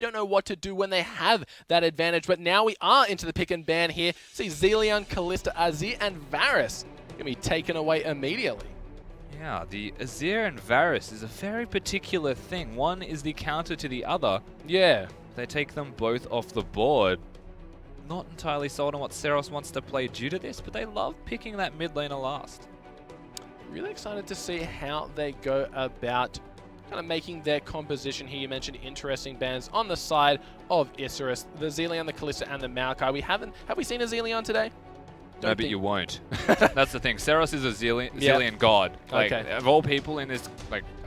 don't know what to do when they have that advantage. But now we are into the pick and ban here. See Zilean, Kalista, Azir, and Varus gonna be taken away immediately. Yeah, the Azir and Varus is a very particular thing. One is the counter to the other. Yeah. They take them both off the board. Not entirely sold on what Seros wants to play due to this, but they love picking that mid laner last. Really excited to see how they go about kind of making their composition here. You mentioned interesting bans on the side of Isurus, the Zilean, the Kalista, and the Maokai. Have we seen a Zilean today? No, but you won't. That's the thing. Seros is a Zilean god. Like, okay. Of all people in this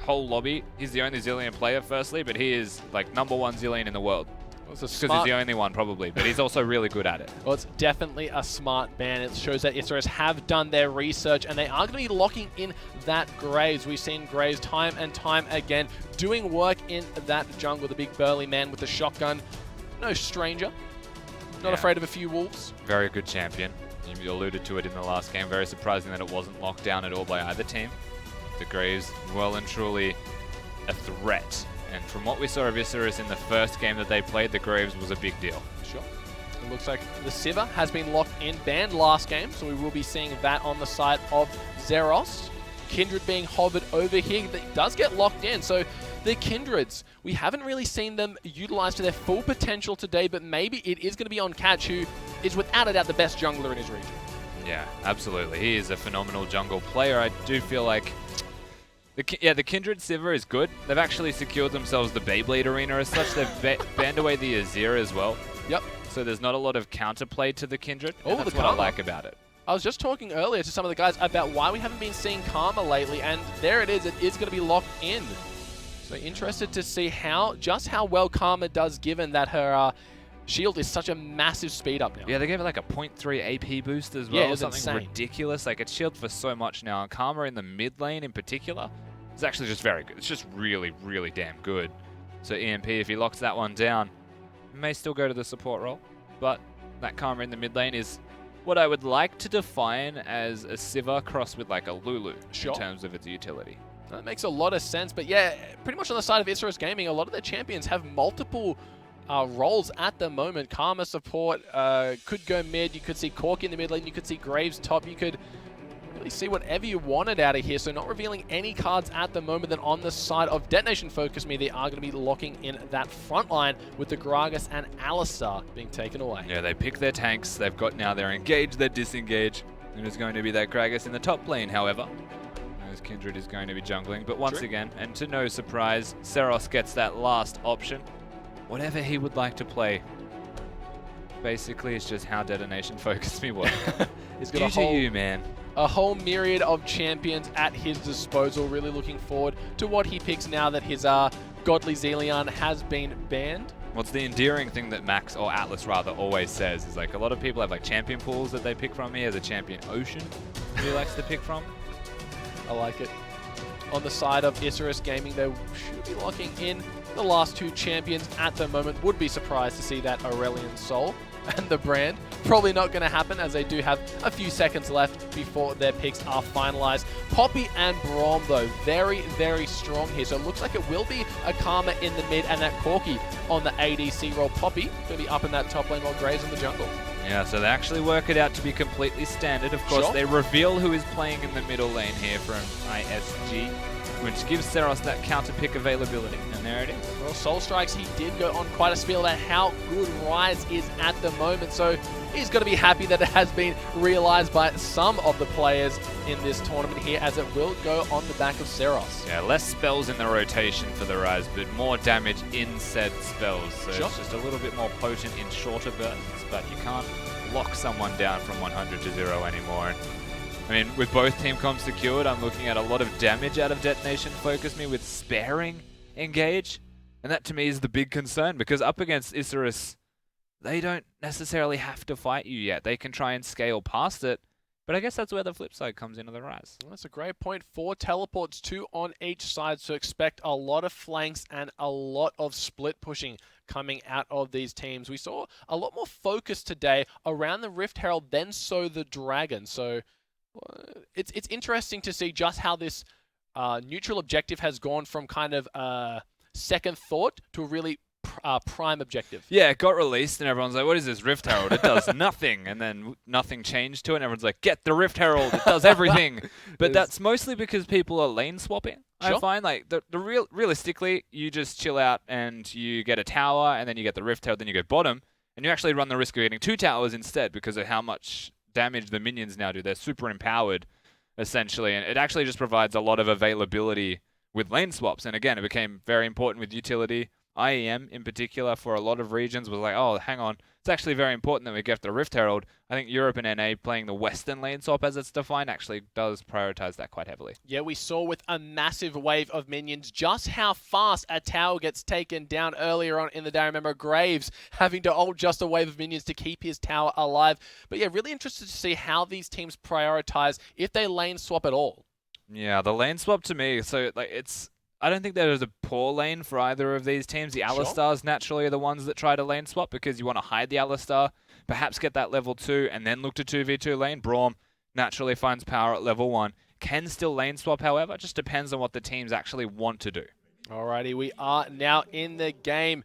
whole lobby, he's the only Zilean player, firstly, but he is #1 Zilean in the world. Because he's the only one, probably, but he's also really good at it. Well, it's definitely a smart ban. It shows that Isurus have done their research, and they are going to be locking in that Graves. We've seen Graves time and time again doing work in that jungle, the big burly man with the shotgun. No stranger. Not afraid of a few wolves. Very good champion. You alluded to it in the last game. Very surprising that it wasn't locked down at all by either team. The Graves, well and truly a threat. And from what we saw of Isurus in the first game that they played, the Graves was a big deal. Sure. It looks like the Sivir has been locked in, banned last game, so we will be seeing that on the side of Zeros. Kindred being hovered over here, that does get locked in, so the Kindreds, we haven't really seen them utilized to their full potential today, but maybe it is going to be on Catch, who is without a doubt the best jungler in his region. Yeah, absolutely. He is a phenomenal jungle player. I do feel like the Kindred Sivir is good. They've actually secured themselves the Beyblade arena as such. They've banned away the Azir as well. Yep. So there's not a lot of counterplay to the Kindred. Oh, that's what I like about it. I was just talking earlier to some of the guys about why we haven't been seeing Karma lately, and there it is. It is going to be locked in. So interested to see just how well Karma does, given that her shield is such a massive speed up now. Yeah, they gave it like a 0.3 AP boost as well. Yeah, it's something insane. Ridiculous. Like, it's shielded for so much now. And Karma in the mid lane in particular is actually just very good. It's just really, really damn good. So EMP, if he locks that one down, may still go to the support role. But that Karma in the mid lane is what I would like to define as a Sivir crossed with like a Lulu in terms of its utility. That makes a lot of sense. But yeah, pretty much on the side of Isurus Gaming, a lot of their champions have multiple roles at the moment. Karma support could go mid. You could see Cork in the mid lane. You could see Graves top. You could really see whatever you wanted out of here. So not revealing any cards at the moment. Then on the side of DetonatioN FocusMe, they are going to be locking in that front line with the Gragas and Alistar being taken away. Yeah, they pick their tanks. They've got now their engage, their disengage. And it's going to be that Gragas in the top lane, however. As Kindred is going to be jungling. But once again, and to no surprise, Seros gets that last option. Whatever he would like to play. Basically, it's just how DetonatioN FocusMe works. He's got a whole myriad of champions at his disposal. Really looking forward to what he picks now that his godly Zilean has been banned. What's the endearing thing that Max, or Atlas rather, always says is like a lot of people have like champion pools that they pick from. He has a champion ocean he likes to pick from. I like it. On the side of Isurus Gaming, they should be locking in the last two champions at the moment. Would be surprised to see that Aurelion Sol and the brand. Probably not going to happen, as they do have a few seconds left before their picks are finalized. Poppy and Braum, though, very, very strong here. So it looks like it will be a Karma in the mid and that Corki on the ADC role. Poppy going to be up in that top lane while Graves in the jungle. Yeah, so they actually work it out to be completely standard. Of course, they reveal who is playing in the middle lane here from ISG, which gives Seros that counter pick availability. And there it is. Well, Soul Strikes, he did go on quite a spiel about how good Ryze is at the moment. So he's going to be happy that it has been realized by some of the players in this tournament here, as it will go on the back of Seros. Yeah, less spells in the rotation for the Ryze, but more damage in said spells. So it's just a little bit more potent in shorter bursts, but you can't lock someone down from 100 to 0 anymore. I mean, with both team comps secured, I'm looking at a lot of damage out of DetonatioN FocusMe with sparing engage. And that to me is the big concern, because up against Isurus, they don't necessarily have to fight you yet. They can try and scale past it. But I guess that's where the flip side comes into the Ryze. Well, that's a great point. 4 teleports, 2 on each side. So expect a lot of flanks and a lot of split pushing coming out of these teams. We saw a lot more focus today around the Rift Herald than so the Dragon. So it's interesting to see just how this neutral objective has gone from kind of second thought to a really prime objective. Yeah, it got released and everyone's like, what is this Rift Herald? It does nothing. And then nothing changed to it and everyone's like, get the Rift Herald. It does everything. But that's mostly because people are lane swapping. Sure. I find like realistically, you just chill out and you get a tower and then you get the Rift Herald, then you go bottom. And you actually run the risk of getting 2 towers instead because of how much damage the minions now do. They're super empowered, essentially. And it actually just provides a lot of availability with lane swaps. And again, it became very important with utility. IEM, in particular, for a lot of regions was like, oh, hang on. It's actually very important that we get the Rift Herald. I think Europe and NA playing the Western lane swap as it's defined actually does prioritize that quite heavily. Yeah, we saw with a massive wave of minions just how fast a tower gets taken down earlier on in the day. I remember Graves having to ult just a wave of minions to keep his tower alive. But yeah, really interested to see how these teams prioritize if they lane swap at all. Yeah, the lane swap to me, so like I don't think there is a poor lane for either of these teams. The Alistars naturally are the ones that try to lane swap because you want to hide the Alistar, perhaps get that level 2, and then look to 2v2 lane. Braum naturally finds power at level 1. Can still lane swap, however. It just depends on what the teams actually want to do. Alrighty, we are now in the game.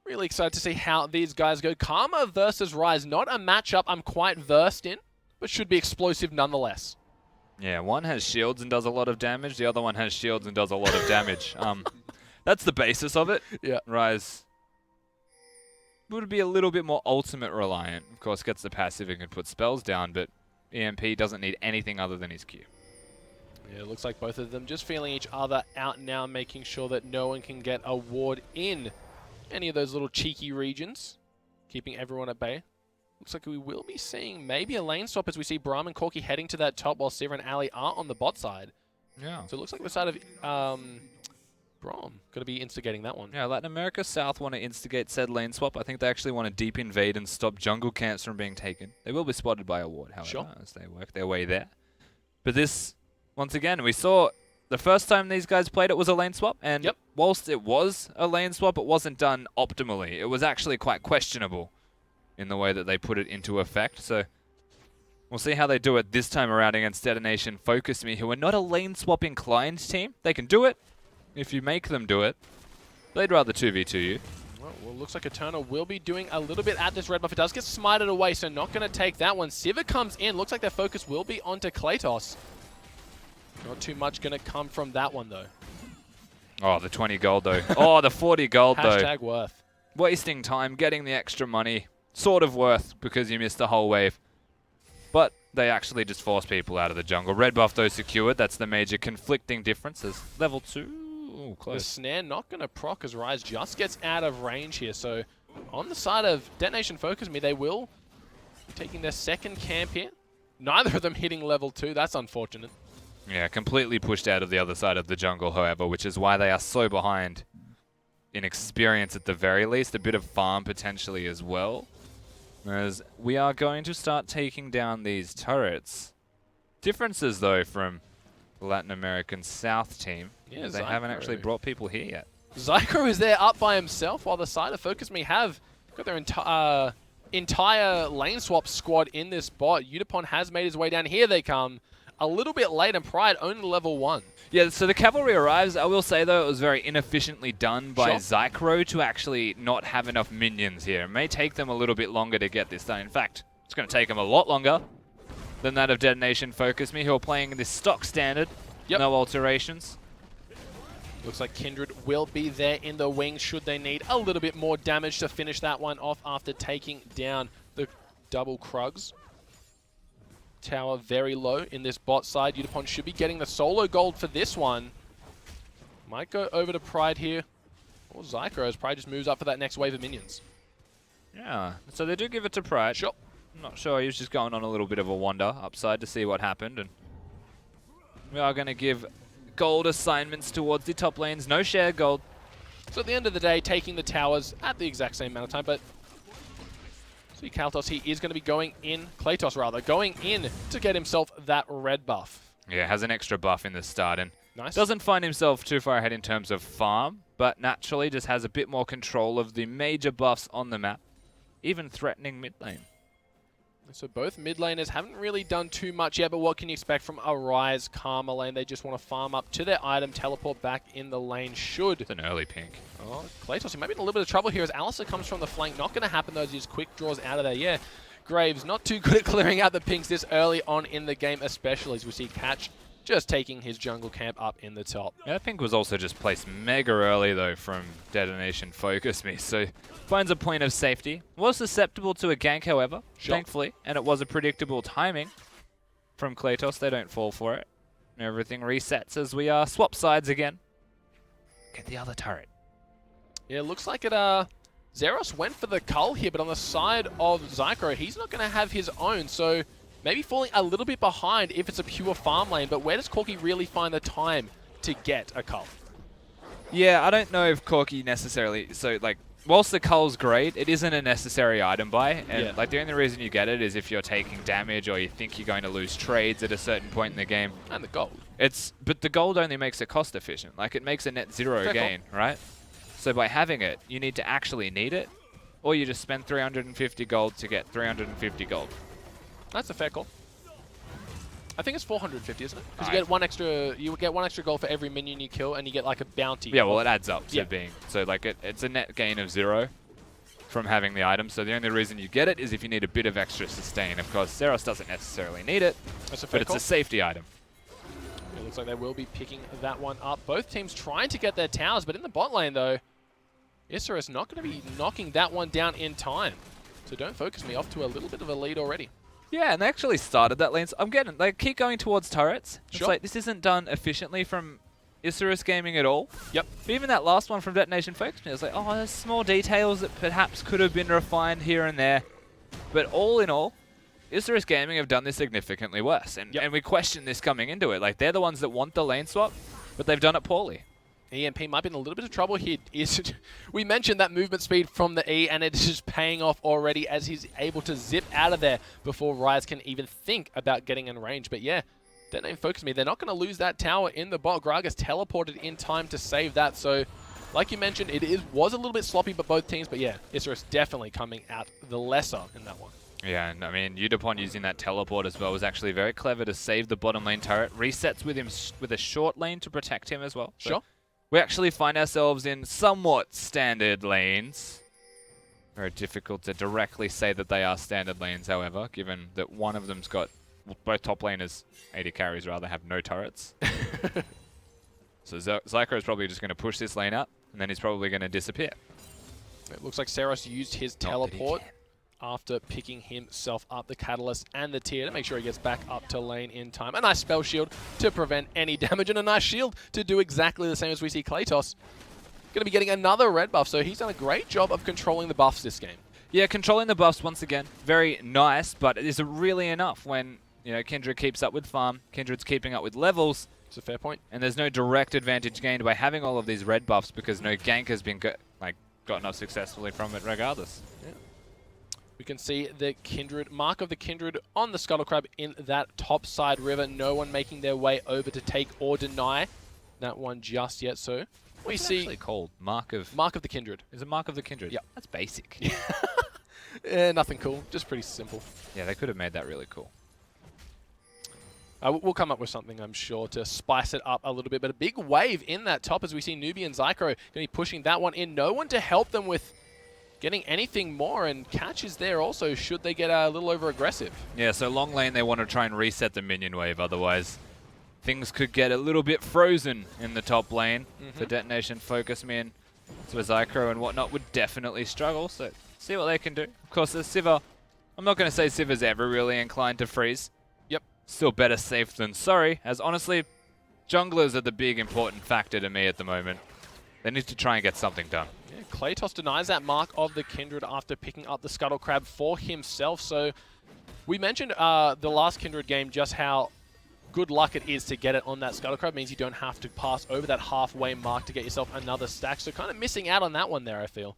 Really excited to see how these guys go. Karma versus Rise, not a matchup I'm quite versed in, but should be explosive nonetheless. Yeah, one has shields and does a lot of damage. The other one has shields and does a lot of damage. That's the basis of it. Yeah. Rise would be a little bit more ultimate reliant. Of course, gets the passive and can put spells down, but EMP doesn't need anything other than his Q. Yeah, it looks like both of them just feeling each other out now, making sure that no one can get a ward in any of those little cheeky regions, keeping everyone at bay. Looks like we will be seeing maybe a lane swap as we see Braum and Corki heading to that top while Sivir and Ali are on the bot side. Yeah. So it looks like the side of Braum going to be instigating that one. Yeah, Latin America South want to instigate said lane swap. I think they actually want to deep invade and stop jungle camps from being taken. They will be spotted by a ward, however, as they work their way there. But this, once again, we saw the first time these guys played it was a lane swap. And whilst it was a lane swap, it wasn't done optimally. It was actually quite questionable in the way that they put it into effect. So we'll see how they do it this time around against DetonatioN FocusMe, who are not a lane swap inclined team. They can do it if you make them do it. They'd rather 2v2 you. Well, looks like Eternal will be doing a little bit at this red buff. It does get smited away, so not going to take that one. Sivir comes in. Looks like their focus will be onto Kratos. Not too much going to come from that one, though. Oh, the 20 gold, though. Oh, the 40 gold, though. Hashtag worth. Wasting time, getting the extra money. Sort of worth because you missed the whole wave. But they actually just force people out of the jungle. Red buff, though, secured. That's the major conflicting difference. As level 2. Ooh, close. The snare not going to proc as Rise just gets out of range here. So on the side of DetonatioN FocusMe, they will be taking their second camp here. Neither of them hitting level 2. That's unfortunate. Yeah, completely pushed out of the other side of the jungle, however, which is why they are so behind in experience at the very least. A bit of farm potentially as well. As we are going to start taking down these turrets. Differences, though, from the Latin American South team. Yeah, they haven't actually brought people here yet. Zycro is there up by himself, while the side of FocusMe have got their entire lane swap squad in this bot. Udapon has made his way down. Here they come. A little bit late, and Pride only level 1. Yeah, so the cavalry arrives. I will say, though, it was very inefficiently done by Zycro to actually not have enough minions here. It may take them a little bit longer to get this done. In fact, it's going to take them a lot longer than that of DetonatioN FocusMe, who are playing this stock standard. No alterations. Looks like Kindred will be there in the wings should they need a little bit more damage to finish that one off after taking down the double Krugs. Tower very low in this bot side. Udapon should be getting the solo gold for this one. Might go over to Pride here. Or Zycro as Pride just moves up for that next wave of minions. Yeah, so they do give it to Pride. Sure. I'm not sure, he was just going on a little bit of a wander upside to see what happened. And we are going to give gold assignments towards the top lanes. No shared gold. So at the end of the day, taking the towers at the exact same amount of time, but see Kaltos, he is going to be going in, Kratos rather, going in to get himself that red buff. Yeah, has an extra buff in the start and doesn't find himself too far ahead in terms of farm, but naturally just has a bit more control of the major buffs on the map, even threatening mid lane. So both mid laners haven't really done too much yet, but what can you expect from a Ryze Karma lane? They just want to farm up to their item, teleport back in the lane should. It's an early pink. Oh, Claytos, he might be in a little bit of trouble here as Alistair comes from the flank. Not going to happen though as he just quick draws out of there. Yeah, Graves not too good at clearing out the pinks this early on in the game, especially as we see Catch just taking his jungle camp up in the top. Yeah, that pink was also just placed mega early though from DetonatioN FocusMe, so finds a point of safety. Was susceptible to a gank, however, thankfully, and it was a predictable timing from Claytos. They don't fall for it. And everything resets as we swap sides again. Get the other turret. Yeah, looks like it. Zeros went for the cull here, but on the side of Zycro, he's not going to have his own, so maybe falling a little bit behind if it's a pure farm lane, but where does Corki really find the time to get a cull? Yeah, I don't know if Corki necessarily, so like, whilst the cull's great, it isn't a necessary item buy, and like the only reason you get it is if you're taking damage or you think you're going to lose trades at a certain point in the game. And the gold. But the gold only makes it cost efficient, like it makes a net zero gain, right? So by having it, you need to actually need it, or you just spend 350 gold to get 350 gold. That's a fair call. I think it's 450, isn't it? Because you get one extra gold for every minion you kill, and you get like a bounty. Yeah, well, it adds up to being so like it's a net gain of 0 from having the item. So the only reason you get it is if you need a bit of extra sustain. Of course, Zeros doesn't necessarily need it, but it's a safety item. It looks like they will be picking that one up. Both teams trying to get their towers, but in the bot lane though, Isurus not going to be knocking that one down in time. So don't focus me off to a little bit of a lead already. Yeah, and they actually started that lane. So I'm getting, they keep going towards turrets. It's like, this isn't done efficiently from Isurus Gaming at all. Yep. But even that last one from DetonatioN FocusMe, it's like, oh, there's small details that perhaps could have been refined here and there. But all in all, Isurus Gaming have done this significantly worse. And, and we question this coming into it. Like, they're the ones that want the lane swap, but they've done it poorly. EMP might be in a little bit of trouble here. We mentioned that movement speed from the E, and it's just paying off already as he's able to zip out of there before Ryze can even think about getting in range. But yeah, DetonatioN FocusMe, they're not going to lose that tower in the bot. Gragas teleported in time to save that. So, like you mentioned, was a little bit sloppy, but both teams. But yeah, Isurus definitely coming out the lesser in that one. Yeah, and I mean, Udapon using that teleport as well was actually very clever to save the bottom lane turret. Resets with him with a short lane to protect him as well. So we actually find ourselves in somewhat standard lanes. Very difficult to directly say that they are standard lanes, however, given that one of them's got, well, both top laners, 80 carries rather, have no turrets. So Zycro is probably just going to push this lane up, and then he's probably going to disappear. It looks like Seros used his teleport after picking himself up the Catalyst and the Tier to make sure he gets back up to lane in time. A nice spell shield to prevent any damage, and a nice shield to do exactly the same as we see Claytos going to be getting another red buff. So he's done a great job of controlling the buffs this game. Yeah, controlling the buffs once again. Very nice, but is it really enough when, you know, Kindred keeps up with farm, Kindred's keeping up with levels? It's a fair point. And there's no direct advantage gained by having all of these red buffs because no gank has been gotten up successfully from it regardless. Yeah. We can see the Kindred, mark of the Kindred on the Scuttle Crab in that top side river. No one making their way over to take or deny that one just yet. So we see actually called Mark of the Kindred. Is it Mark of the Kindred? Yeah. That's basic. Nothing cool. Just pretty simple. Yeah, they could have made that really cool. We'll come up with something, I'm sure, to spice it up a little bit. But a big wave in that top as we see Nubian Zycro going to be pushing that one in. No one to help them with getting anything more, and Catch is there also should they get a little over aggressive. Yeah, so long lane they want to try and reset the minion wave, otherwise things could get a little bit frozen in the top lane for DetonatioN FocusMe, and so Zycro and whatnot would definitely struggle, so see what they can do. Of course, the Sivir, I'm not going to say Sivir's ever really inclined to freeze. Yep. Still better safe than sorry, as honestly, junglers are the big important factor to me at the moment. They need to try and get something done. Yeah, Claytos denies that mark of the Kindred after picking up the Scuttle Crab for himself. So we mentioned the last Kindred game just how good luck it is to get it on that Scuttle Crab. Means you don't have to pass over that halfway mark to get yourself another stack. So kind of missing out on that one there, I feel.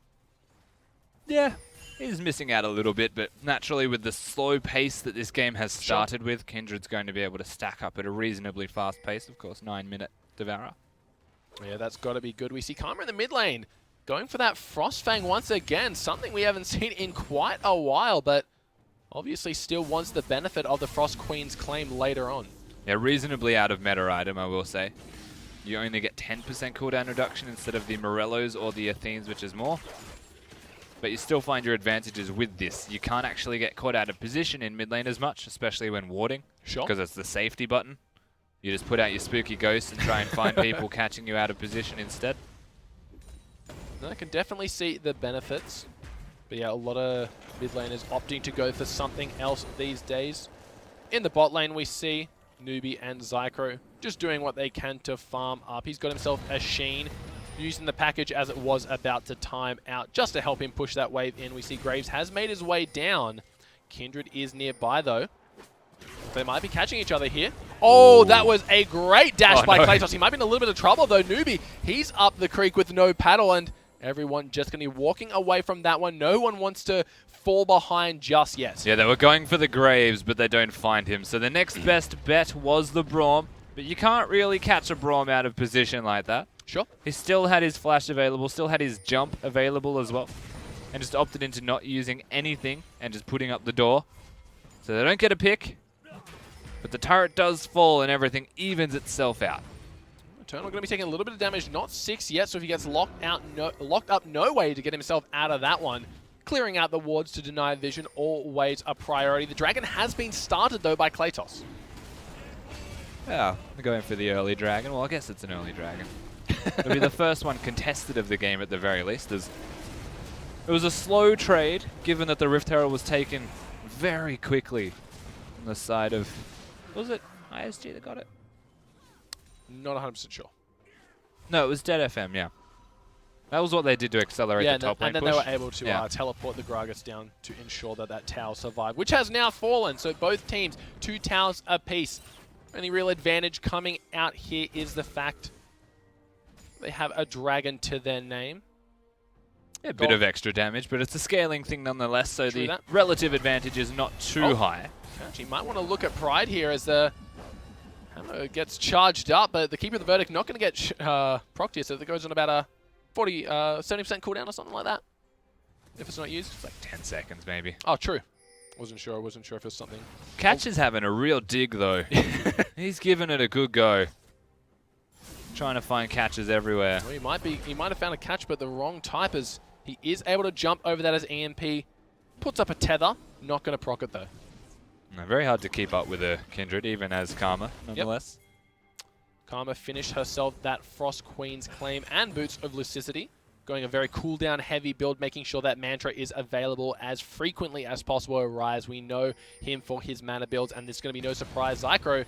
Yeah, he's missing out a little bit, but naturally with the slow pace that this game has started with, Kindred's going to be able to stack up at a reasonably fast pace. Of course, 9-minute Devourer. Yeah, that's got to be good. We see Karma in the mid lane going for that Frostfang once again, something we haven't seen in quite a while, but obviously still wants the benefit of the Frost Queen's claim later on. Yeah, reasonably out of meta item, I will say. You only get 10% cooldown reduction instead of the Morellos or the Athenes, which is more. But you still find your advantages with this. You can't actually get caught out of position in mid lane as much, especially when warding. Sure. Because it's the safety button. You just put out your spooky ghost and try and find people catching you out of position instead. I can definitely see the benefits. But yeah, a lot of mid laners opting to go for something else these days. In the bot lane, we see Newbie and Zycro just doing what they can to farm up. He's got himself a Sheen, using the package as it was about to time out just to help him push that wave in. We see Graves has made his way down. Kindred is nearby though. They might be catching each other here. Oh, that was a great dash by Kratos. He might be in a little bit of trouble though. Newbie, he's up the creek with no paddle, and everyone just going to be walking away from that one. No one wants to fall behind just yet. Yeah, they were going for the Graves, but they don't find him. So the next best bet was the Braum, but you can't really catch a Braum out of position like that. Sure. He still had his flash available, still had his jump available as well, and just opted into not using anything and just putting up the door. So they don't get a pick, but the turret does fall and everything evens itself out. Eternal going to be taking a little bit of damage, not 6 yet, so if he gets locked up, no way to get himself out of that one. Clearing out the wards to deny vision, always a priority. The dragon has been started though by Kratos. Yeah, they're going for the early dragon. Well, I guess it's an early dragon. It'll be the first one contested of the game at the very least. It was a slow trade, given that the Rift Herald was taken very quickly on the side of... Was it ISG that got it? Not 100% sure. No, it was DFM, yeah. That was what they did to accelerate the top lane and then push. they were able to teleport the Gragas down to ensure that that tower survived, which has now fallen. So both teams, 2 towers apiece. Only real advantage coming out here is the fact they have a dragon to their name. Yeah, a bit of extra damage, but it's a scaling thing nonetheless, so the relative advantage is not too high. Actually, you might want to look at Pride here as the hammer gets charged up, but the Keeper of the Verdict not going to get procced here, so it goes on about a 70% cooldown or something like that, if it's not used. It's like 10 seconds maybe. Oh, true. Wasn't sure if it was something. Catch is having a real dig though. He's giving it a good go. Trying to find catches everywhere. Well, he might have found a catch, but the wrong type, as he is able to jump over that as EMP. Puts up a tether. Not going to proc it though. No, very hard to keep up with a Kindred, even as Karma, nonetheless. Yep. Karma finished herself that Frost Queen's claim and Boots of Lucidity. Going a very cooldown heavy build, making sure that Mantra is available as frequently as possible. Rise, we know him for his mana builds, and there's going to be no surprise. Zycro,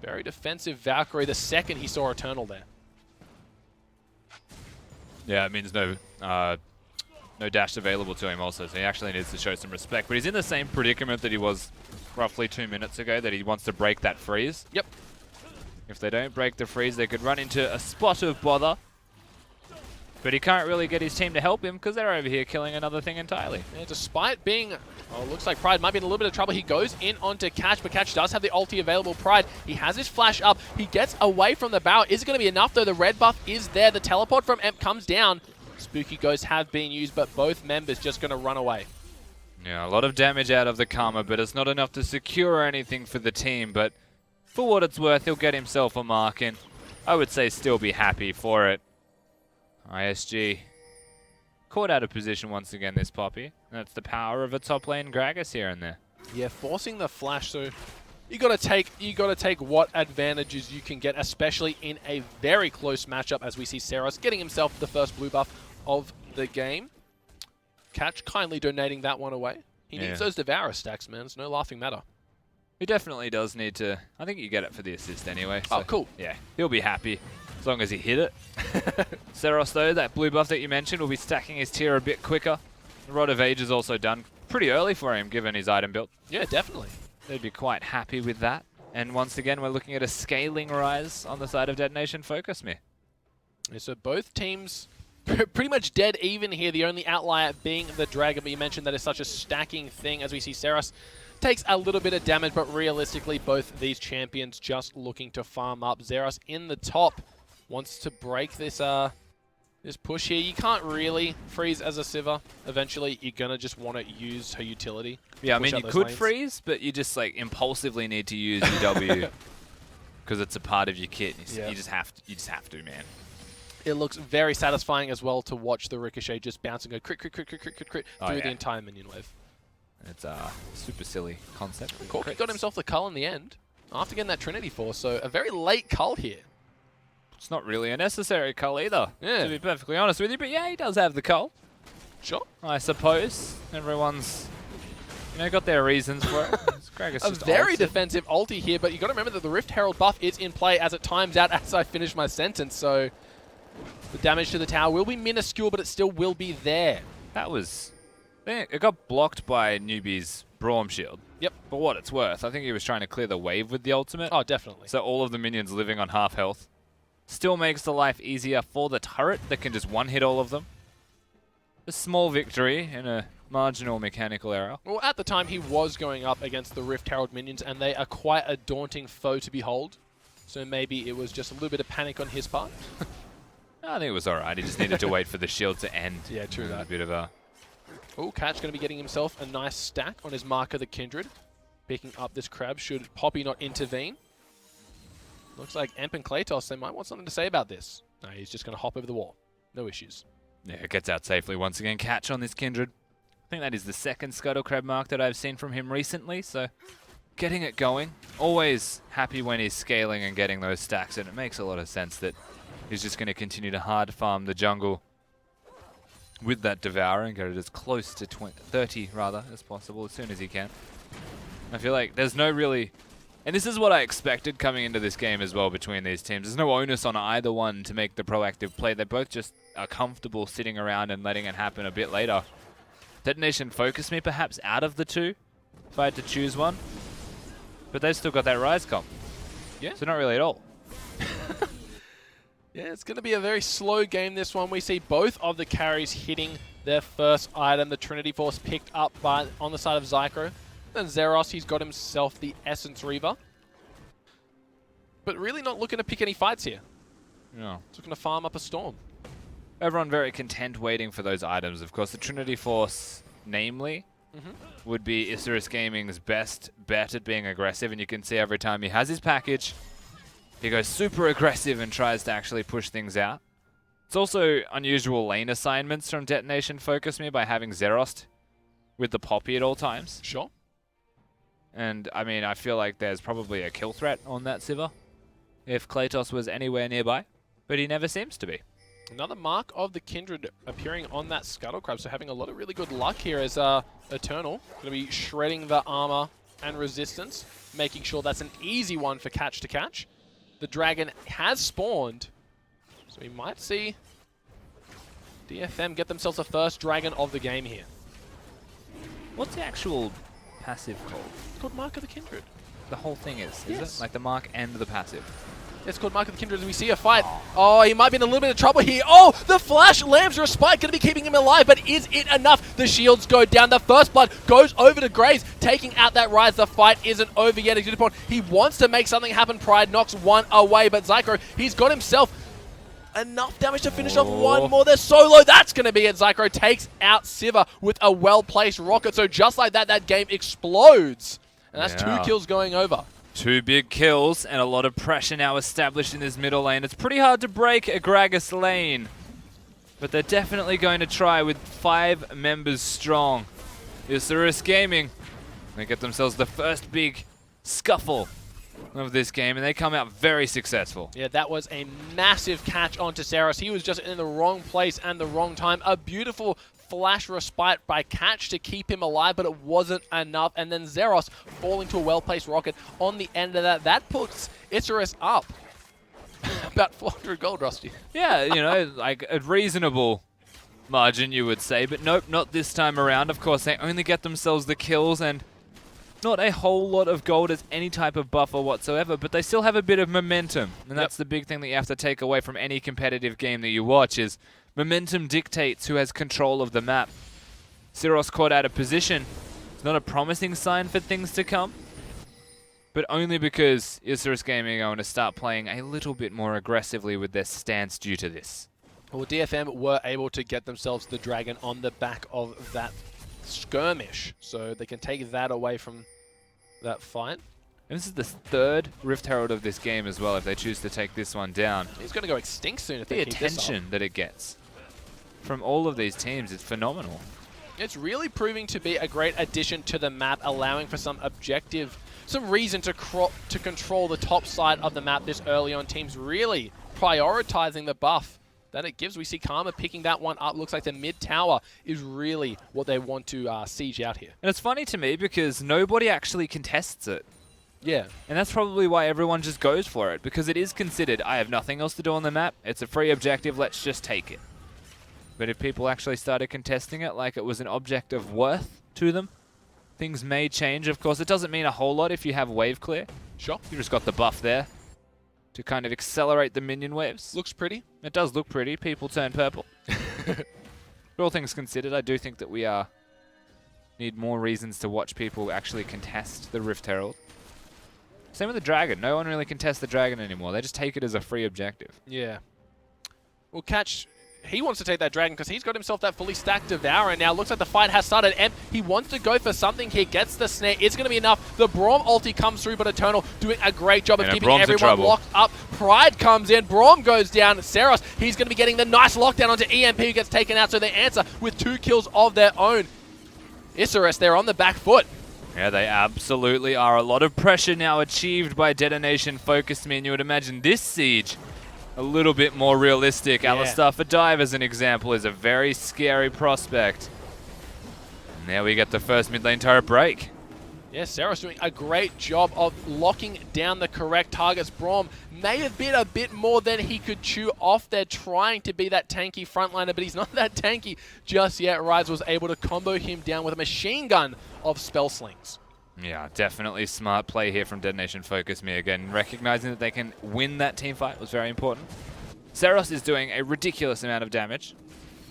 very defensive Valkyrie the second he saw Eternal there. Yeah, it means no dash available to him also, so he actually needs to show some respect. But he's in the same predicament that he was roughly 2 minutes ago, that he wants to break that freeze. Yep. If they don't break the freeze, they could run into a spot of bother. But he can't really get his team to help him because they're over here killing another thing entirely. Yeah, despite being... Oh, looks like Pride might be in a little bit of trouble. He goes in onto Catch, but Catch does have the ulti available. Pride, he has his flash up. He gets away from the barrel. Is it going to be enough, though? The red buff is there. The teleport from Emp comes down. Spooky Ghosts have been used, but both members just going to run away. Yeah, a lot of damage out of the Karma, but it's not enough to secure anything for the team. But for what it's worth, he'll get himself a mark, and I would say still be happy for it. ISG caught out of position once again, this Poppy. That's the power of a top lane Gragas here and there. Yeah, forcing the flash, so you gotta take what advantages you can get, especially in a very close matchup, as we see Seros getting himself the first blue buff of the game. Catch kindly donating that one away. He needs those Devourer stacks, man. It's no laughing matter. He definitely does need to. I think you get it for the assist anyway. So oh, cool. Yeah, he'll be happy as long as he hit it. Seros, though, that blue buff that you mentioned, will be stacking his tier a bit quicker. The Rod of Age is also done pretty early for him, given his item build. Yeah, definitely. They'd be quite happy with that. And once again, we're looking at a scaling rise on the side of Detonation FocusMe. Yeah, so both teams pretty much dead even here. The only outlier being the Dragon, but you mentioned that it's such a stacking thing, as we see Seros takes a little bit of damage, but realistically, both these champions just looking to farm up. Zeros in the top wants to break this This push here, you can't really freeze as a Sivir. Eventually, you're going to just want to use her utility. Yeah, I mean, you could freeze, but you just like impulsively need to use your W because it's a part of your kit. You just have to, man. It looks very satisfying as well to watch the Ricochet just bouncing a crit through the entire minion wave. It's a super silly concept. Corki got himself the cull in the end after getting that Trinity Force, so a very late cull here. It's not really a necessary cull either, to be perfectly honest with you. But yeah, he does have the cull. Sure. I suppose everyone's, got their reasons for it. A very defensive ulti here, but you got to remember that the Rift Herald buff is in play as it times out as I finish my sentence. So the damage to the tower will be minuscule, but it still will be there. That was, it got blocked by Newbie's Braum shield. Yep. For what it's worth, I think he was trying to clear the wave with the ultimate. Oh, definitely. So all of the minions living on half health. Still makes the life easier for the turret that can just one-hit all of them. A small victory in a marginal mechanical error. Well, at the time, he was going up against the Rift Herald minions, and they are quite a daunting foe to behold. So maybe it was just a little bit of panic on his part. I think it was alright. He just needed to wait for the shield to end. Yeah, true that. A bit of a... Oh, Catch going to be getting himself a nice stack on his marker, the Kindred. Picking up this crab should Poppy not intervene. Looks like Emp and Kratos, they might want something to say about this. No, he's just going to hop over the wall. No issues. Yeah, it gets out safely once again. Catch on this Kindred. I think that is the second Scuttle Crab mark that I've seen from him recently, so getting it going. Always happy when he's scaling and getting those stacks, and it makes a lot of sense that he's just going to continue to hard farm the jungle with that Devourer and get it as close to 30 rather as possible as soon as he can. I feel like there's no really... And this is what I expected coming into this game as well between these teams. There's no onus on either one to make the proactive play. They both just are comfortable sitting around and letting it happen a bit later. DetonatioN FocusMe perhaps out of the two, if I had to choose one. But they've still got that Rise comp. Yeah. So not really at all. Yeah, it's going to be a very slow game, this one. We see both of the carries hitting their first item. The Trinity Force picked up on the side of Zycro. Then Zeros, he's got himself the Essence Reaver. But really not looking to pick any fights here. No. Just looking to farm up a Storm. Everyone very content waiting for those items. Of course, the Trinity Force, namely, would be Isurus Gaming's best bet at being aggressive. And you can see every time he has his package, he goes super aggressive and tries to actually push things out. It's also unusual lane assignments from DetonatioN FocusMe by having Zerost with the Poppy at all times. Sure. And, I mean, I feel like there's probably a kill threat on that Sivir if Kratos was anywhere nearby, but he never seems to be. Another mark of the Kindred appearing on that Scuttle Crab, so having a lot of really good luck here as Eternal. Going to be shredding the armor and resistance, making sure that's an easy one for Catch to catch. The dragon has spawned, so we might see DFM get themselves the first dragon of the game here. What's the actual passive called? It's called Mark of the Kindred. The whole thing is Yes. it? Like the mark and the passive? It's called Mark of the Kindred as we see a fight. Oh, he might be in a little bit of trouble here. Oh, the Flash Lamb's Respite going to be keeping him alive, but is it enough? The shields go down. The first blood goes over to Graves, taking out that Rise. The fight isn't over yet. He wants to make something happen. Pride knocks one away, but Zycro, he's got himself enough damage to finish off one more. They're so low. That's going to be it. Zycro takes out Sivir with a well-placed rocket. So just like that, that game explodes. And that's 2 kills going over. 2 big kills and a lot of pressure now established in this middle lane. It's pretty hard to break a Gragas lane, but they're definitely going to try with 5 members strong. Isurus Gaming, they get themselves the first big scuffle of this game, and they come out very successful. Yeah, that was a massive catch onto Saros. He was just in the wrong place and the wrong time. A beautiful Flash Respite by Catch to keep him alive, but it wasn't enough. And then Zeros falling to a well-placed rocket on the end of that. That puts Isurus up about 400 gold, Rusty. Yeah, you know, like a reasonable margin, you would say. But nope, not this time around. Of course, they only get themselves the kills and not a whole lot of gold as any type of buffer whatsoever, but they still have a bit of momentum. And that's the big thing that you have to take away from any competitive game that you watch is momentum dictates who has control of the map. Zeros caught out of position. It's not a promising sign for things to come, but only because Isurus Gaming are going to start playing a little bit more aggressively with their stance due to this. Well, DFM were able to get themselves the Dragon on the back of that skirmish, so they can take that away from that fight. And this is the third Rift Herald of this game as well, if they choose to take this one down. He's going to go extinct soon if The they keep this up. attention that it gets from all of these teams is phenomenal. It's really proving to be a great addition to the map, allowing for some reason to control the top side of the map this early on. Teams really prioritizing the buff that it gives. We see Karma picking that one up. Looks like the mid tower is really what they want to siege out here. And it's funny to me because nobody actually contests it. Yeah. And that's probably why everyone just goes for it, because it is considered, I have nothing else to do on the map, it's a free objective, let's just take it. But if people actually started contesting it like it was an object of worth to them, things may change. Of course, it doesn't mean a whole lot if you have wave clear. Sure. You just got the buff there to kind of accelerate the minion waves. Looks pretty. It does look pretty. People turn purple. But all things considered, I do think that we need more reasons to watch people actually contest the Rift Herald. Same with the Dragon. No one really contests the Dragon anymore. They just take it as a free objective. Yeah. Well, Catch, he wants to take that Dragon because he's got himself that fully stacked Devourer. Now looks like the fight has started, and he wants to go for something here. Gets the snare. It's going to be enough. The Braum ulti comes through, but Eternal doing a great job of keeping everyone locked up. Pride comes in. Braum goes down. Seros, he's going to be getting the nice lockdown onto EMP, who gets taken out. So they answer with 2 kills of their own. Isurus, they're on the back foot. Yeah, they absolutely are. A lot of pressure now achieved by Detonation FocusMe, and you would imagine this siege a little bit more realistic. Yeah. Alistar for Dive, as an example, is a very scary prospect. And there we get the first mid lane turret break. Yeah, Seros doing a great job of locking down the correct targets. Braum may have been a bit more than he could chew off there, trying to be that tanky frontliner, but he's not that tanky just yet. Rise was able to combo him down with a machine gun of spell slings. Yeah, definitely smart play here from Detonation FocusMe. Again, recognizing that they can win that team fight was very important. Seros is doing a ridiculous amount of damage.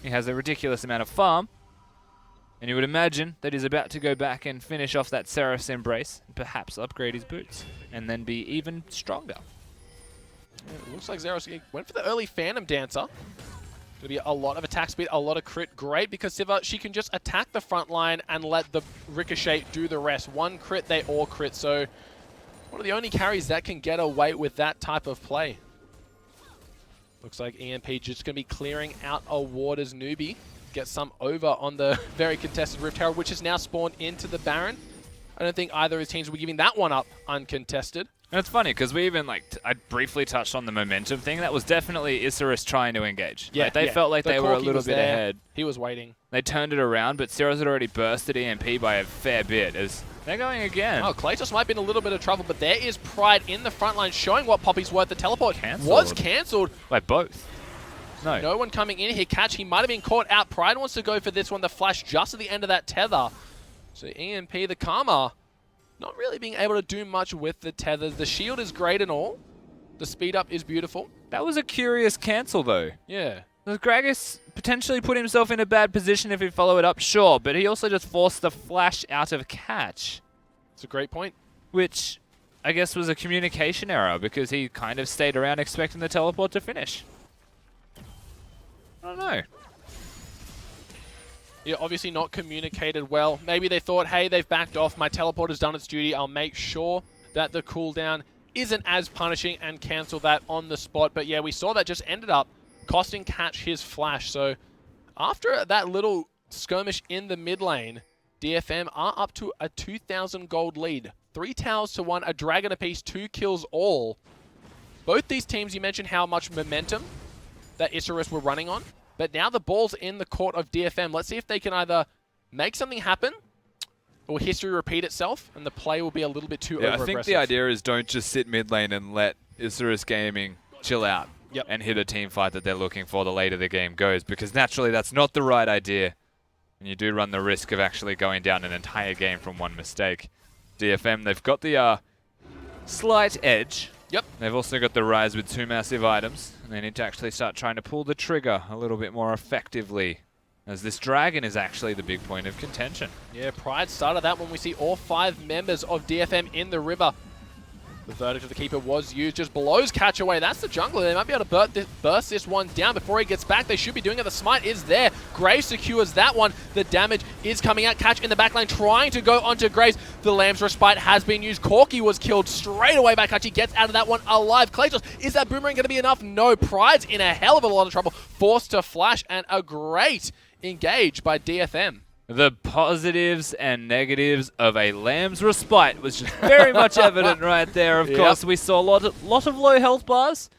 He has a ridiculous amount of farm. And you would imagine that he's about to go back and finish off that Seraph's Embrace, and perhaps upgrade his boots, and then be even stronger. Yeah, it looks like Zeros went for the early Phantom Dancer. Going to be a lot of attack speed, a lot of crit. Great, because Siva, she can just attack the front line and let the Ricochet do the rest. One crit, they all crit. So one of the only carries that can get away with that type of play. Looks like EMP just going to be clearing out a Waters newbie. Get some over on the very contested Rift Herald, which has now spawned into the Baron. I don't think either of his teams will be giving that one up uncontested. And it's funny, because we even, I briefly touched on the momentum thing. That was definitely Isurus trying to engage. Yeah, they felt like they were a little bit ahead. He was waiting. They turned it around, but Seros had already bursted EMP by a fair bit, as they're going again. Oh, Kratos might be in a little bit of trouble, but there is Pride in the front line showing what Poppy's worth. The teleport was cancelled. By both. No one coming in here. Catch, he might have been caught out. Pride wants to go for this one. The flash just at the end of that tether. So EMP, the Karma, not really being able to do much with the tethers. The shield is great and all. The speed up is beautiful. That was a curious cancel, though. Yeah. Gragas potentially put himself in a bad position if he followed it up, sure, but he also just forced the flash out of Catch. It's a great point. Which I guess was a communication error, because he kind of stayed around expecting the teleport to finish. I don't know. Yeah, obviously not communicated well. Maybe they thought, hey, they've backed off. My teleport has done its duty. I'll make sure that the cooldown isn't as punishing and cancel that on the spot. But yeah, we saw that just ended up costing Catch his flash. So after that little skirmish in the mid lane, DFM are up to a 2,000 gold lead. 3 towers to 1, a dragon apiece, 2 kills all. Both these teams, you mentioned how much momentum that Isurus were running on. But now the ball's in the court of DFM. Let's see if they can either make something happen or history repeat itself, and the play will be a little bit too over-aggressive. I think the idea is don't just sit mid lane and let Isurus Gaming chill out and hit a team fight that they're looking for the later the game goes, because naturally that's not the right idea. And you do run the risk of actually going down an entire game from one mistake. DFM, they've got the slight edge. Yep. They've also got the Rise with 2 massive items. And they need to actually start trying to pull the trigger a little bit more effectively, as this dragon is actually the big point of contention. Yeah, Pride started that when we see all 5 members of DFM in the river. The verdict of the keeper was used, just blows Catch away. That's the jungler. They might be able to burst this one down before he gets back. They should be doing it. The smite is there. Graves secures that one. The damage is coming out. Catch in the backline trying to go onto Graves. The Lamb's Respite has been used. Corki was killed straight away by Catch. He gets out of that one alive. Kratos, is that boomerang going to be enough? No. Pride's in a hell of a lot of trouble. Forced to flash, and a great engage by DFM. The positives and negatives of a Lamb's Respite was just very much evident right there. Of course, we saw a lot of low health bars,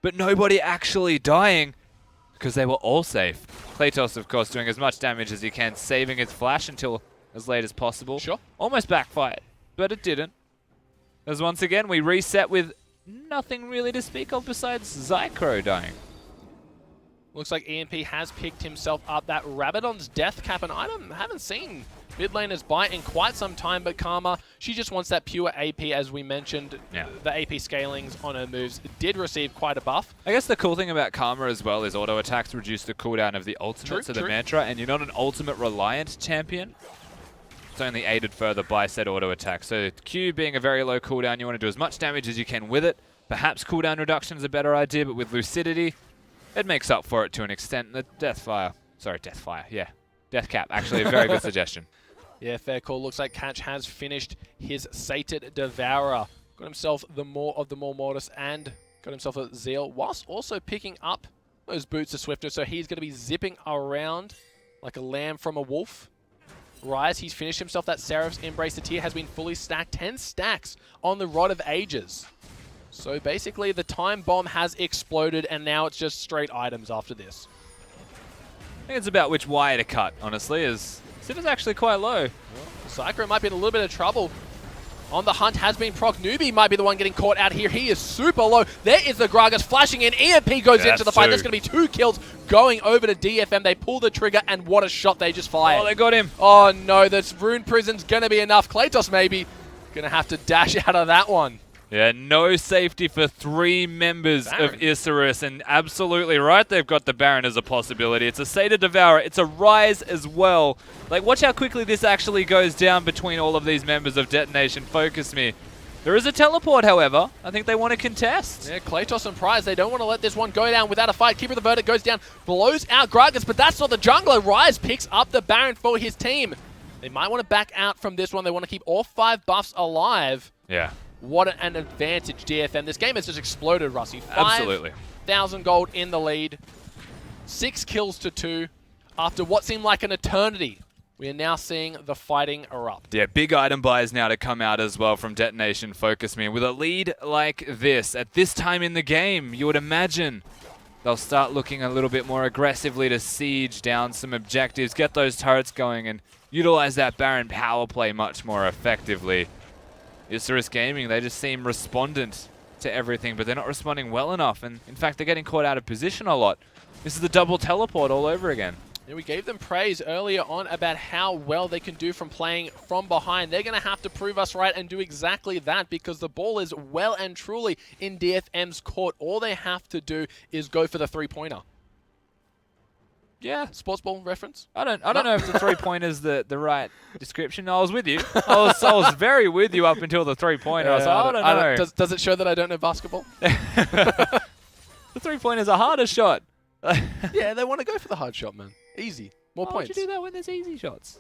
but nobody actually dying because they were all safe. Kratos, of course, doing as much damage as he can, saving his flash until as late as possible. Sure. Almost backfired, but it didn't. As once again, we reset with nothing really to speak of besides Zycro dying. Looks like EMP has picked himself up that Rabadon's Death Cap, and I haven't seen mid laners bite in quite some time, but Karma, she just wants that pure AP, as we mentioned. Yeah. The AP scalings on her moves did receive quite a buff. I guess the cool thing about Karma as well is auto attacks reduce the cooldown of the ultimate, the mantra, and you're not an ultimate reliant champion. It's only aided further by said auto attack. So Q being a very low cooldown, you want to do as much damage as you can with it. Perhaps cooldown reduction is a better idea, but with Lucidity, it makes up for it to an extent. The Death Cap, actually a very good suggestion. Yeah, fair call. Looks like Catch has finished his Sated Devourer. Got himself the more Mortis and got himself a Zeal, whilst also picking up those boots of Swifter. So he's going to be zipping around like a lamb from a wolf. Rise, he's finished himself that Seraph's Embrace. The tier has been fully stacked. 10 stacks on the Rod of Ages. So basically, the time bomb has exploded, and now it's just straight items after this. I think it's about which wire to cut, honestly, as Civ is actually quite low. Well, Psycho might be in a little bit of trouble. On the hunt has been Proc. Newbie might be the one getting caught out here. He is super low. There is the Gragas flashing in. EMP goes into the fight. There's going to be 2 kills going over to DFM. They pull the trigger, and what a shot they just fired. Oh, they got him. Oh, no. This Rune Prison's going to be enough. Kratos maybe going to have to dash out of that one. Yeah, no safety for 3 members of Isurus, and absolutely right, they've got the Baron as a possibility. It's a Sated Devourer, it's a Rise as well. Like, watch how quickly this actually goes down between all of these members of Detonation FocusMe. There is a teleport, however. I think they want to contest. Yeah, Kratos and Prize, they don't want to let this one go down without a fight. Keeper of the Verdict goes down, blows out Gragas, but that's not the jungler. Rise picks up the Baron for his team. They might want to back out from this one. They want to keep all 5 buffs alive. Yeah. What an advantage, DFM. This game has just exploded, Rusty. Absolutely. 5,000 gold in the lead. 6 kills to 2. After what seemed like an eternity, we are now seeing the fighting erupt. Yeah, big item buys now to come out as well from Detonation FocusMe. With a lead like this, at this time in the game, you would imagine they'll start looking a little bit more aggressively to siege down some objectives, get those turrets going, and utilize that Baron power play much more effectively. Isurus Gaming, they just seem respondent to everything, but they're not responding well enough, and in fact they're getting caught out of position a lot. This is the double teleport all over again. Yeah, we gave them praise earlier on about how well they can do from playing from behind. They're going to have to prove us right and do exactly that, because the ball is well and truly in DFM's court. All they have to do is go for the 3-pointer. Yeah, sports ball reference. I don't know if the 3-pointer is the right description. I was with you. I was very with you up until the 3-pointer. I was like, I don't know. Does it show that I don't know basketball? The 3-pointer is a harder shot. Yeah, they want to go for the hard shot, man. Easy. More points. Why would you do that when there's easy shots?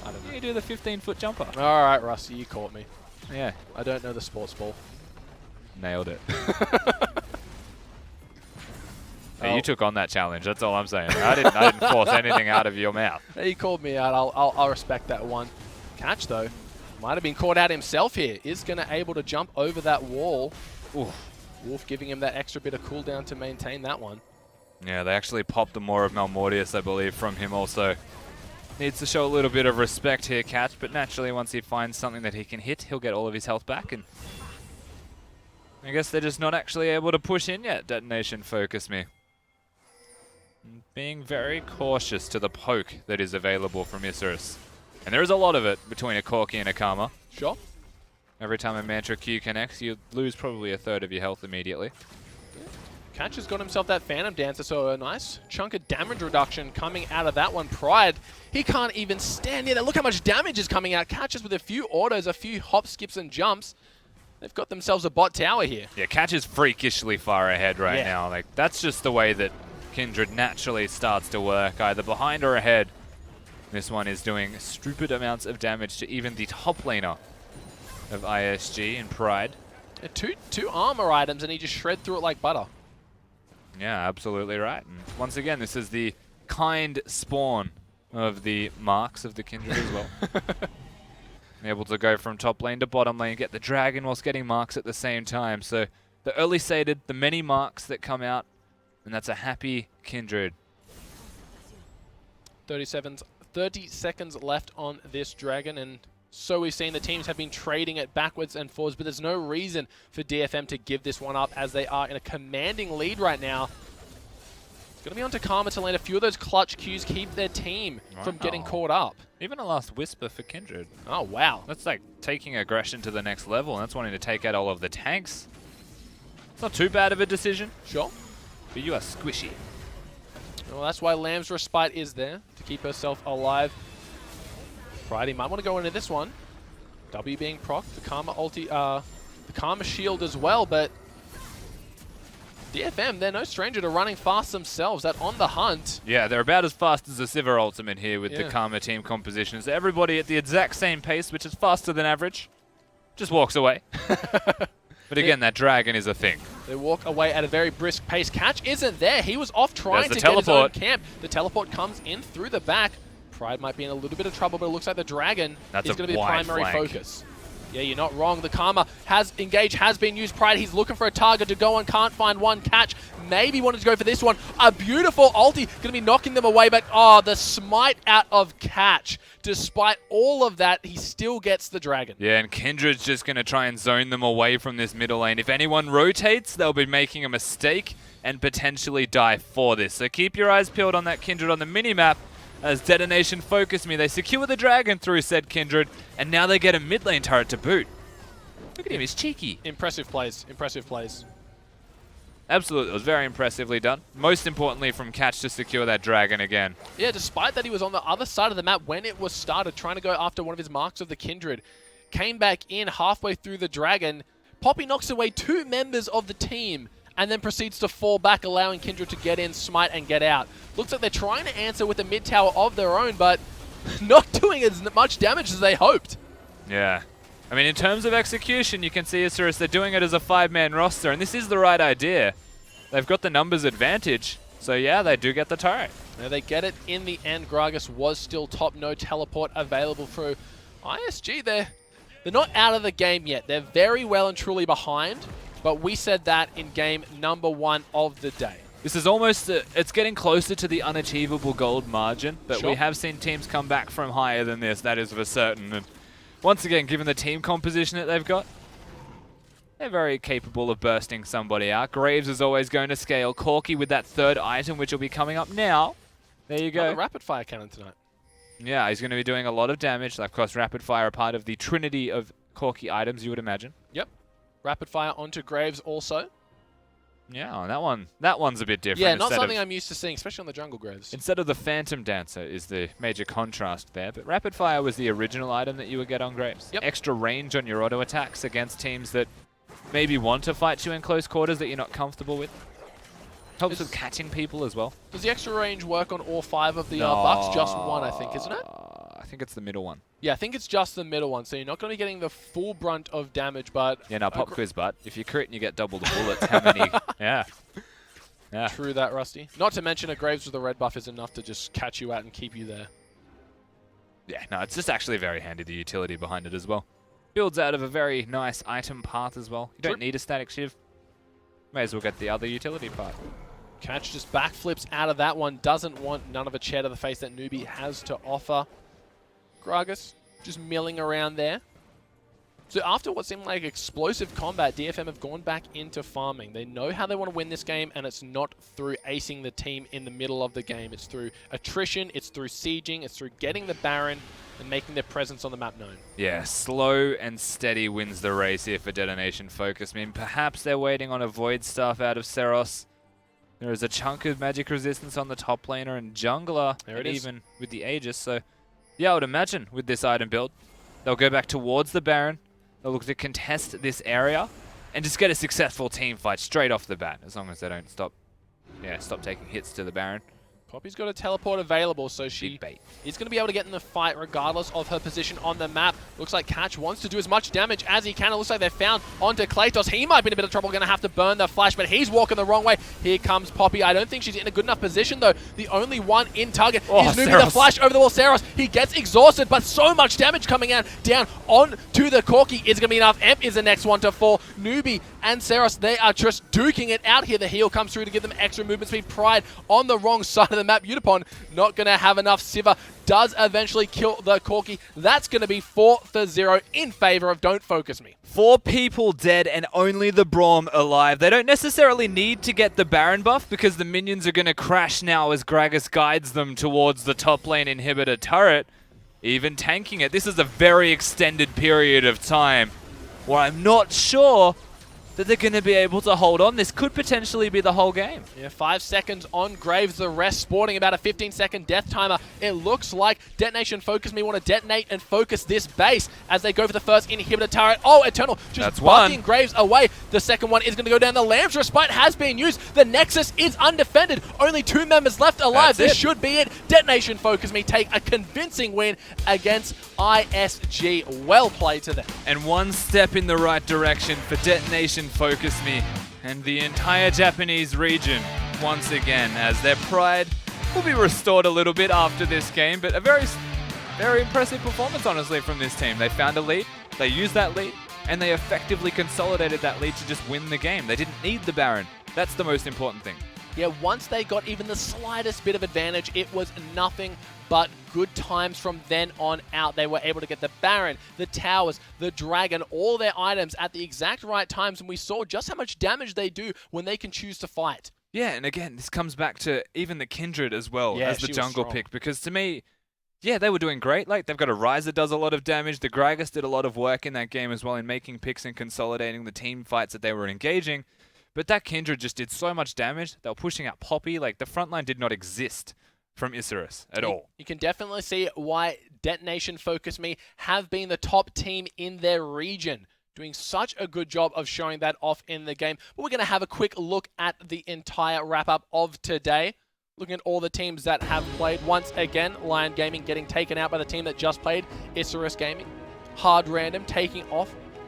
I don't know. You do the 15-foot jumper. All right, Rusty, you caught me. Yeah. I don't know the sports ball. Nailed it. Hey, you took on that challenge. That's all I'm saying. I didn't force anything out of your mouth. He called me out. I'll respect that one. Catch though, might have been caught out himself here. Is going to able to jump over that wall. Oof. Wolf giving him that extra bit of cooldown to maintain that one. Yeah, they actually popped the more of Malmortius, I believe, from him also. Needs to show a little bit of respect here, Catch, but naturally once he finds something that he can hit, he'll get all of his health back, and I guess they're just not actually able to push in yet, Detonation FocusMe. Being very cautious to the poke that is available from Isurus. And there is a lot of it between a Corki and a Karma. Sure. Every time a Mantra Q connects, you lose probably a third of your health immediately. Catch has got himself that Phantom Dancer, so a nice chunk of damage reduction coming out of that one. Pride, he can't even stand near that. Look how much damage is coming out. Catches with a few autos, a few hops, skips, and jumps. they've got themselves a bot tower here. Yeah, Catch is freakishly far ahead right now. Like, that's just the way that Kindred naturally starts to work, either behind or ahead. This one is doing stupid amounts of damage to even the top laner of ISG in Pride. Two armor items, and he just shred through it like butter. Yeah, absolutely right. And once again, this is the kind spawn of the marks of the Kindred as well. Able to go from top lane to bottom lane, get the dragon whilst getting marks at the same time. So the early sated, the many marks that come out, and that's a happy Kindred. 30 seconds left on this dragon, and so we've seen the teams have been trading it backwards and forwards, but there's no reason for DFM to give this one up as they are in a commanding lead right now. It's going to be on to Karma to land a few of those clutch Qs, keep their team from getting caught up. Even a last whisper for Kindred. Oh, wow. That's like taking aggression to the next level, and that's wanting to take out all of the tanks. It's not too bad of a decision. Sure. But you are squishy. Well, that's why Lamb's Respite is there, to keep herself alive. Friday might want to go into this one. W being proc, the Karma ulti, the Karma shield as well, but DFM, they're no stranger to running fast themselves. That on the hunt. Yeah, they're about as fast as the Sivir ultimate here with the Karma team composition. So everybody at the exact same pace, which is faster than average, just walks away. But again, that dragon is a thing. They walk away at a very brisk pace. Catch isn't there. He was off trying to teleport. get his own camp. The teleport comes in through the back. Pride might be in a little bit of trouble, but it looks like the dragon is going to be the primary focus. Yeah, you're not wrong. The Karma has engaged, has been used. Pride, he's looking for a target to go on, can't find one. Catch maybe wanted to go for this one. A beautiful ulti, going to be knocking them away, but the smite out of Catch. Despite all of that, he still gets the dragon. Yeah, and Kindred's just going to try and zone them away from this middle lane. If anyone rotates, they'll be making a mistake and potentially die for this. So keep your eyes peeled on that Kindred on the minimap. As Detonation FocusMe, they secure the dragon through said Kindred, and now they get a mid lane turret to boot. Look at him, he's cheeky. Impressive plays, impressive plays. Absolutely, it was very impressively done. Most importantly from Catch to secure that dragon again. Yeah, despite that he was on the other side of the map when it was started, trying to go after one of his marks of the Kindred. Came back in halfway through the dragon. Poppy knocks away 2 members of the team, and then proceeds to fall back, allowing Kindred to get in, smite, and get out. Looks like they're trying to answer with a mid tower of their own, but not doing as much damage as they hoped. Yeah. I mean, in terms of execution, you can see Isurus, they're doing it as a 5-man roster, and this is the right idea. They've got the numbers advantage, so yeah, they do get the turret. Now they get it in the end. Gragas was still top, no teleport available through ISG. They're not out of the game yet. They're very well and truly behind. But we said that in game number 1 of the day. This is almost, it's getting closer to the unachievable gold margin, but we have seen teams come back from higher than this, that is for certain. And once again, given the team composition that they've got, they're very capable of bursting somebody out. Graves is always going to scale. Corki with that 3rd item, which will be coming up now. There you go. Another rapid fire cannon tonight. Yeah, he's going to be doing a lot of damage. Of course, rapid fire are part of the trinity of Corki items, you would imagine. Yep. Rapid fire onto Graves also. Yeah, that one's a bit different. Yeah, not something I'm used to seeing, especially on the jungle Graves. Instead of the Phantom Dancer is the major contrast there, but rapid fire was the original item that you would get on Graves. Yep. Extra range on your auto attacks against teams that maybe want to fight you in close quarters that you're not comfortable with. Helps with catching people as well. Does the extra range work on all 5 of the bucks? Just 1, I think, isn't it? I think it's the middle one. Yeah, I think it's just the middle one, so you're not going to be getting the full brunt of damage, but... Yeah, no, pop quiz, but if you crit and you get double the bullets, how many... Yeah. True that, Rusty. Not to mention a Graves with a red buff is enough to just catch you out and keep you there. Yeah, no, it's just actually very handy, the utility behind it as well. Builds out of a very nice item path as well. You don't need a static shiv. May as well get the other utility part. Catch just backflips out of that one. Doesn't want none of a chair to the face that Newbie has to offer. Gragas just milling around there. So after what seemed like explosive combat, DFM have gone back into farming. They know how they want to win this game, and it's not through acing the team in the middle of the game. It's through attrition, it's through sieging, it's through getting the Baron and making their presence on the map known. Yeah, slow and steady wins the race here for Detonation FocusMe. I mean, perhaps they're waiting on a Void Staff out of Seros. There is a chunk of magic resistance on the top laner and jungler, and even with the Aegis. So, yeah, I would imagine with this item build, they'll go back towards the Baron. They'll look to contest this area and just get a successful team fight straight off the bat, as long as they don't stop taking hits to the Baron. Poppy's got a teleport available, so she is going to be able to get in the fight regardless of her position on the map. Looks like Catch wants to do as much damage as he can. It looks like they've found onto Kratos. He might be in a bit of trouble, going to have to burn the flash, but he's walking the wrong way. Here comes Poppy. I don't think she's in a good enough position, though. The only one in target is moving the flash over the wall. Saros, he gets exhausted, but so much damage coming out down onto the Corki is going to be enough. Emp is the next one to fall. Newbie and Saros, they are just duking it out here. The heal comes through to give them extra movement speed. Pride on the wrong side of the map. Utapon not going to have enough. Siva does eventually kill the Corki. That's going to be 4-0 in favor of Don't Focus Me. 4 people dead and only the Braum alive. They don't necessarily need to get the Baron buff because the minions are going to crash now as Gragas guides them towards the top lane inhibitor turret, even tanking it. This is a very extended period of time where I'm not sure that they're going to be able to hold on. This could potentially be the whole game. Yeah, 5 seconds on Graves. The rest sporting about a 15-second death timer. It looks like DetonatioN FocusMe want to detonate and focus this base as they go for the first inhibitor turret. Oh, Eternal just bucking Graves away. The second one is going to go down. The Lamb's Respite has been used. The Nexus is undefended. Only 2 members left alive. This should be it. DetonatioN FocusMe take a convincing win against ISG. Well played to them. And one step in the right direction for DetonatioN FocusMe and the entire Japanese region once again, as their pride will be restored a little bit after this game, but a very impressive performance, honestly, from this team. They found a lead, they used that lead, and they effectively consolidated that lead to just win the game. They didn't need the Baron. That's the most important thing. Yeah, once they got even the slightest bit of advantage, it was nothing but good times from then on out. They were able to get the Baron, the towers, the dragon, all their items at the exact right times, and we saw just how much damage they do when they can choose to fight. Yeah, and again, this comes back to even the Kindred as well as the jungle pick, because to me, yeah, they were doing great. Like, they've got a Ryze that does a lot of damage. The Gragas did a lot of work in that game as well in making picks and consolidating the team fights that they were engaging. But that Kindred just did so much damage. They were pushing out Poppy. Like, the front line did not exist from Isurus at all. You can definitely see why DetonatioN FocusMe have been the top team in their region, doing such a good job of showing that off in the game. But we're going to have a quick look at the entire wrap-up of today. Looking at all the teams that have played. Once again, Lion Gaming getting taken out by the team that just played, Isurus Gaming. Hard Random taking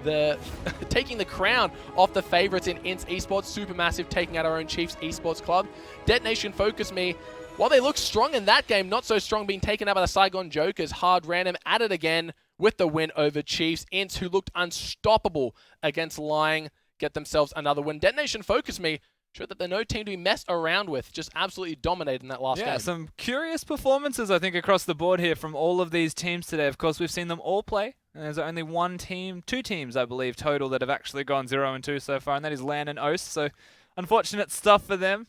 the crown off the favorites in INS Esports. Supermassive taking out our own Chiefs Esports Club. DetonatioN FocusMe, while they look strong in that game, not so strong, being taken out by the Saigon Jokers. Hard Random at it again with the win over Chiefs. INS, who looked unstoppable against Lying, get themselves another win. DetonatioN FocusMe showed that they're no team to be messed around with. Just absolutely dominated in that last game. Yeah, some curious performances, I think, across the board here from all of these teams today. Of course, we've seen them all play. And there's only two teams, I believe, total that have actually gone 0-2 so far, and that is LAN and OST. So unfortunate stuff for them.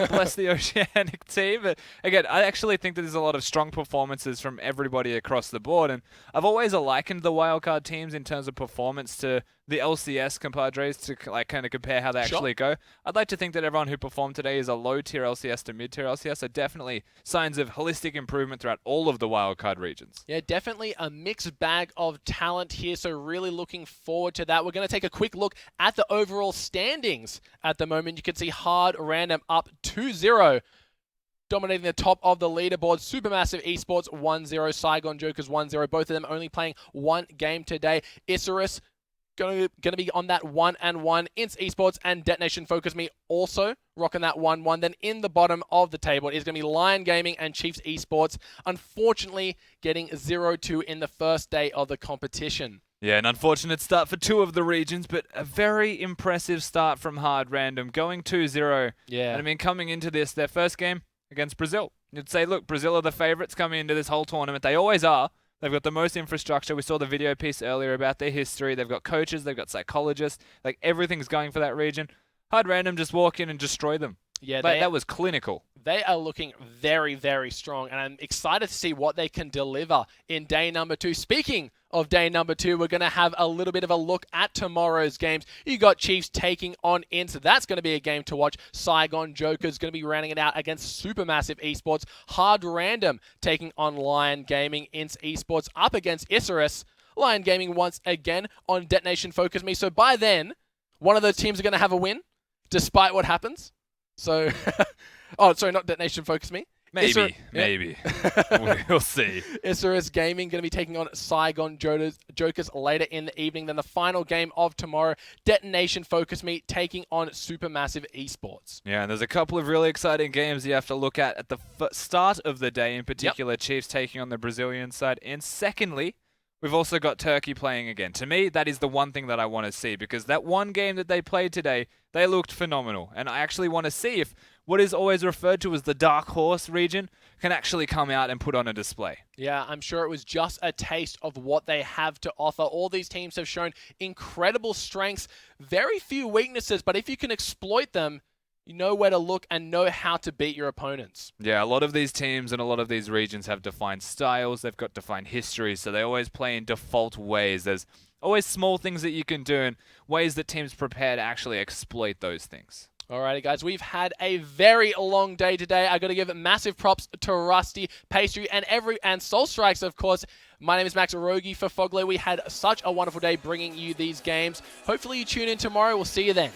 Bless the Oceanic team. But again, I actually think that there's a lot of strong performances from everybody across the board. And I've always likened the wildcard teams in terms of performance to the LCS compadres to like kind of compare how they actually go. I'd like to think that everyone who performed today is a low-tier LCS to mid-tier LCS. So definitely signs of holistic improvement throughout all of the wildcard regions. Yeah, definitely a mixed bag of talent here. So really looking forward to that. We're going to take a quick look at the overall standings at the moment. You can see Hard Random up 2-0. Dominating the top of the leaderboard. Supermassive Esports 1-0. Saigon Jokers 1-0. Both of them only playing one game today. Isurus going to be on that 1-1. INS Esports and DetonatioN FocusMe also rocking that 1-1. Then in the bottom of the table is going to be Lion Gaming and Chiefs Esports, unfortunately getting 0-2 in the first day of the competition. Yeah, an unfortunate start for two of the regions, but a very impressive start from Hard Random, going 2-0. Yeah. And I mean, coming into this, their first game against Brazil. You'd say, look, Brazil are the favorites coming into this whole tournament. They always are. They've got the most infrastructure. We saw the video piece earlier about their history. They've got coaches. They've got psychologists. Like, everything's going for that region. Hard Random just walk in and destroy them. Yeah, that was clinical. They are looking very, very strong, and I'm excited to see what they can deliver in day number 2. Speaking of day number 2, we're going to have a little bit of a look at tomorrow's games. You got Chiefs taking on INS. That's going to be a game to watch. Saigon Jokers going to be rounding it out against Supermassive Esports. Hard Random taking on Lion Gaming. INS Esports up against Isurus. Lion Gaming once again on Detonation FocusMe. So by then, one of those teams are going to have a win, despite what happens. So, oh, sorry, not Detonation FocusMe. Maybe. We'll see. Isurus Gaming going to be taking on Saigon Jokers later in the evening. Then the final game of tomorrow, Detonation FocusMe taking on Supermassive eSports. Yeah, and there's a couple of really exciting games you have to look at the start of the day. In particular, Chiefs taking on the Brazilian side. And secondly, we've also got Turkey playing again. To me, that is the one thing that I want to see, because that one game that they played today, they looked phenomenal. And I actually want to see if what is always referred to as the dark horse region can actually come out and put on a display. Yeah, I'm sure it was just a taste of what they have to offer. All these teams have shown incredible strengths, very few weaknesses, but if you can exploit them, you know where to look and know how to beat your opponents. Yeah, a lot of these teams and a lot of these regions have defined styles. They've got defined histories, so they always play in default ways. There's always small things that you can do and ways that teams prepare to actually exploit those things. Alrighty, guys, we've had a very long day today. I got to give massive props to Rusty, Pastry, and Soul Strikes, of course. My name is Max Rogi for Fogler. We had such a wonderful day bringing you these games. Hopefully you tune in tomorrow. We'll see you then.